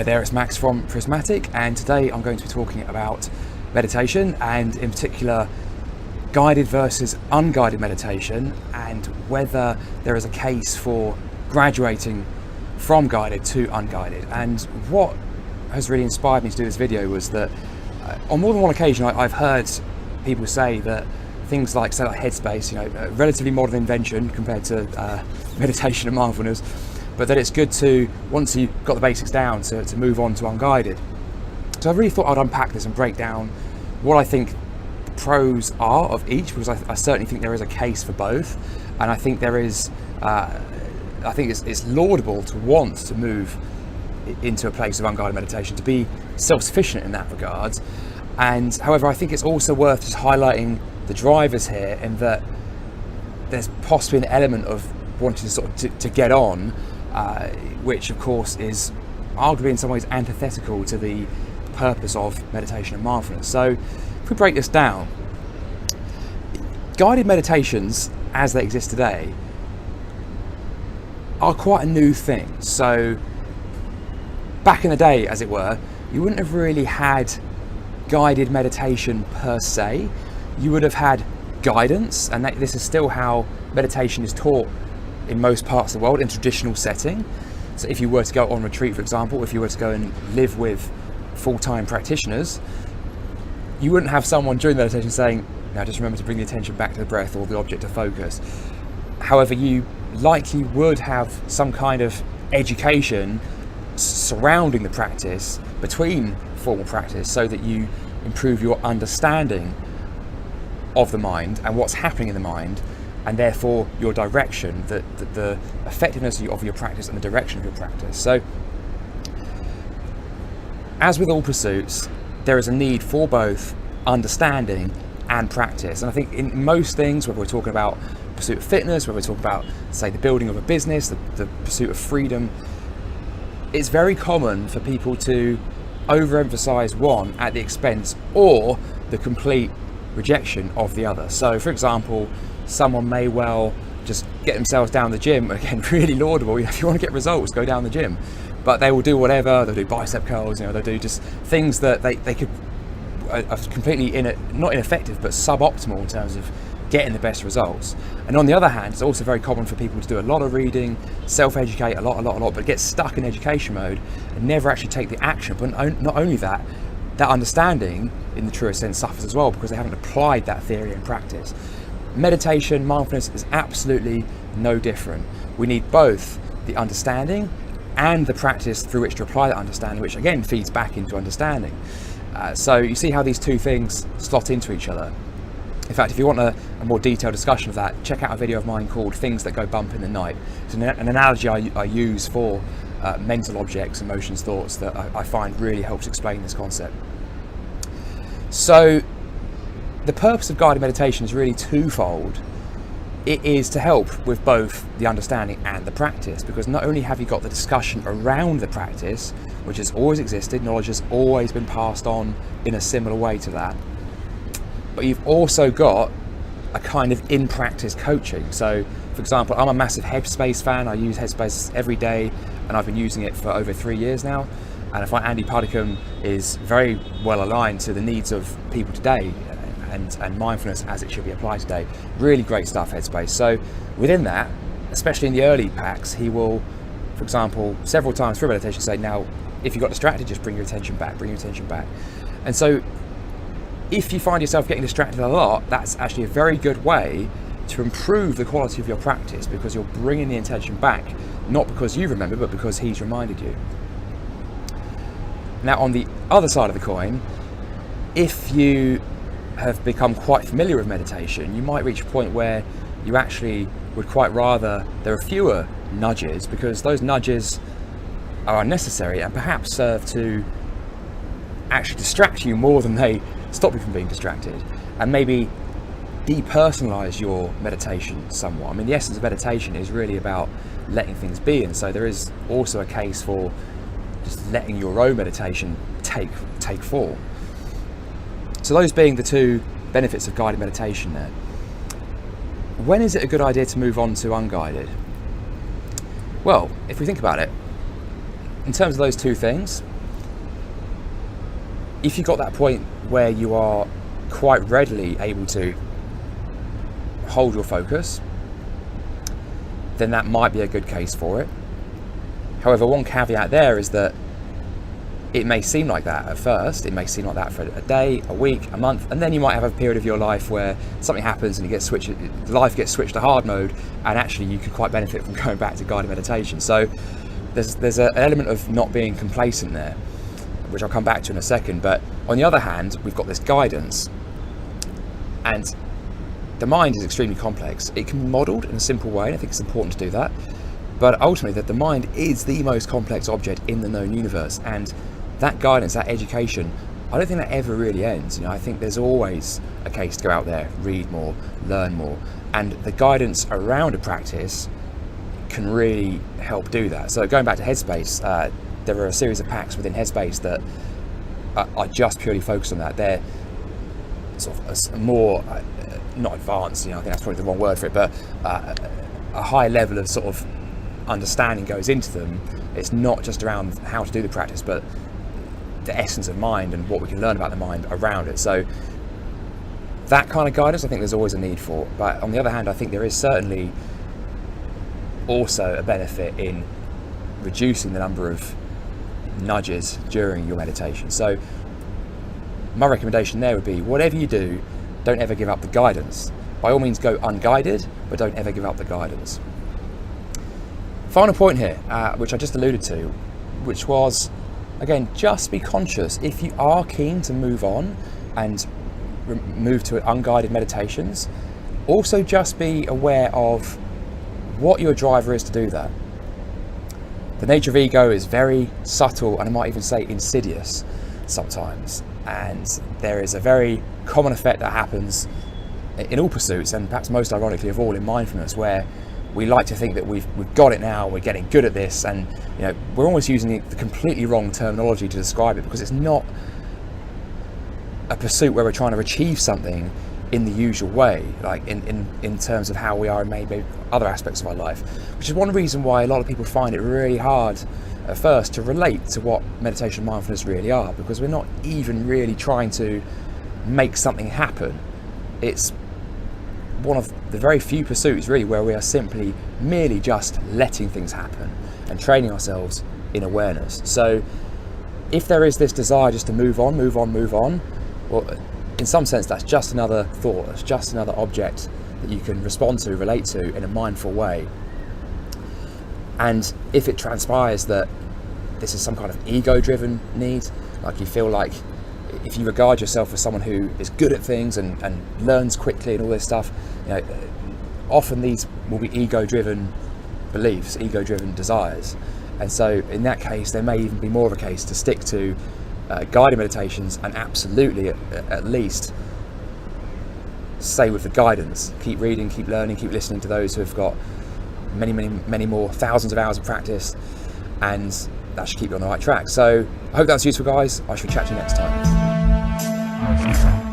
there, it's Max from Prismatic, and today I'm going to be talking about meditation, and in particular guided versus unguided meditation, and whether there is a case for graduating from guided to unguided. And what has really inspired me to do this video was that on more than one occasion I've heard people say that things like, say, like Headspace, a relatively modern invention compared to meditation and mindfulness, but that it's good to, once you've got the basics down, to move on to unguided. So I really thought I'd unpack this and break down what I think the pros are of each, because I certainly think there is a case for both, and I think there is, I think it's laudable to want to move into a place of unguided meditation, to be self-sufficient in that regard. And however, I think it's also worth just highlighting the drivers here, in that there's possibly an element of wanting to get on, which of course is arguably in some ways antithetical to the purpose of meditation and mindfulness. So if we break this down, guided meditations as they exist today are quite a new thing. So back in the day, as it were, you wouldn't have really had guided meditation per se. You would have had guidance, and this is still how meditation is taught in most parts of the world in traditional setting. So if you were to go on retreat, for example, if you were to go and live with full-time practitioners, you wouldn't have someone during the meditation saying, now just remember to bring the attention back to the breath or the object of focus. However, you likely would have some kind of education surrounding the practice between formal practice, so that you improve your understanding of the mind and what's happening in the mind, and therefore your direction, the effectiveness of your practice and the direction of your practice. So as with all pursuits, there is a need for both understanding and practice. And I think in most things, whether we're talking about pursuit of fitness, whether we're talking about, say, the building of a business, the pursuit of freedom, it's very common for people to overemphasize one at the expense or the complete rejection of the other. So for example, someone may well just get themselves down the gym, again, really laudable, if you want to get results, go down the gym, but they will do whatever, they'll do bicep curls, they'll do just things that they could are completely not ineffective, but suboptimal in terms of getting the best results. And on the other hand, it's also very common for people to do a lot of reading, self-educate a lot, but get stuck in education mode and never actually take the action. But not only that, that understanding in the truest sense suffers as well, because they haven't applied that theory in practice. Meditation, mindfulness is absolutely no different. We need both the understanding and the practice through which to apply that understanding, which again feeds back into understanding. So you see how these two things slot into each other. In fact, if you want a more detailed discussion of that, check out a video of mine called Things That Go Bump in the Night. It's an analogy I use for mental objects, emotions, thoughts, that I find really helps explain this concept. So the purpose of guided meditation is really twofold. It is to help with both the understanding and the practice, because not only have you got the discussion around the practice, which has always existed, knowledge has always been passed on in a similar way to that, but you've also got a kind of in-practice coaching. So for example, I'm a massive Headspace fan. I use Headspace every day, and I've been using it for over 3 years now, and I find Andy Puddicombe is very well aligned to the needs of people today, and mindfulness as it should be applied today. Really great stuff, Headspace. So within that, especially in the early packs, he will, for example, several times through meditation say, now if you got distracted, just bring your attention back. And so if you find yourself getting distracted a lot, that's actually a very good way to improve the quality of your practice, because you're bringing the intention back, not because you remember, but because he's reminded you. Now on the other side of the coin, if you have become quite familiar with meditation, you might reach a point where you actually would quite rather there are fewer nudges, because those nudges are unnecessary and perhaps serve to actually distract you more than they stop you from being distracted, and maybe depersonalize your meditation somewhat. I mean, the essence of meditation is really about letting things be, and so there is also a case for just letting your own meditation take form. So those being the two benefits of guided meditation there. When is it a good idea to move on to unguided? Well, if we think about it, in terms of those two things, if you got that point where you are quite readily able to hold your focus, then that might be a good case for it. However, one caveat there is that it may seem like that at first. It may seem like that for a day, a week, a month, and then you might have a period of your life where something happens and life gets switched to hard mode, and actually you could quite benefit from going back to guided meditation. So there's an element of not being complacent there, which I'll come back to in a second. But on the other hand, we've got this guidance, and the mind is extremely complex. It can be modelled in a simple way, and I think it's important to do that. But ultimately, that the mind is the most complex object in the known universe, and that guidance, that education, I don't think that ever really ends. I think there's always a case to go out there, read more, learn more, and the guidance around a practice can really help do that. So going back to Headspace, there are a series of packs within Headspace that are just purely focused on that. They're sort of a more, not advanced, I think that's probably the wrong word for it, but a high level of sort of understanding goes into them. It's not just around how to do the practice, but the essence of mind and what we can learn about the mind around it. So that kind of guidance, I think there's always a need for. But on the other hand, I think there is certainly also a benefit in reducing the number of nudges during your meditation. So my recommendation there would be, whatever you do, don't ever give up the guidance. By all means, go unguided, but don't ever give up the guidance. Final point here, which I just alluded to, which was, again, just be conscious. If you are keen to move on and move to unguided meditations, also just be aware of what your driver is to do that. The nature of ego is very subtle, and I might even say insidious sometimes. And there is a very common effect that happens in all pursuits, and perhaps most ironically of all in mindfulness, where we like to think that we've got it now, we're getting good at this, and we're almost using the completely wrong terminology to describe it, because it's not a pursuit where we're trying to achieve something in the usual way, like in terms of how we are in maybe other aspects of our life, which is one reason why a lot of people find it really hard at first to relate to what meditation and mindfulness really are, because we're not even really trying to make something happen. It's one of the very few pursuits really where we are simply merely just letting things happen and training ourselves in awareness. So if there is this desire just to move on, well, in some sense that's just another thought, it's just another object that you can respond to, relate to in a mindful way. And if it transpires that this is some kind of ego-driven need, like you feel like if you regard yourself as someone who is good at things and learns quickly and all this stuff, often these will be ego-driven beliefs, ego-driven desires. And so in that case, there may even be more of a case to stick to guided meditations, and absolutely at least stay with the guidance. Keep reading, keep learning, keep listening to those who have got many more thousands of hours of practice, and that should keep you on the right track. So I hope that's useful, guys. I shall chat to you next time.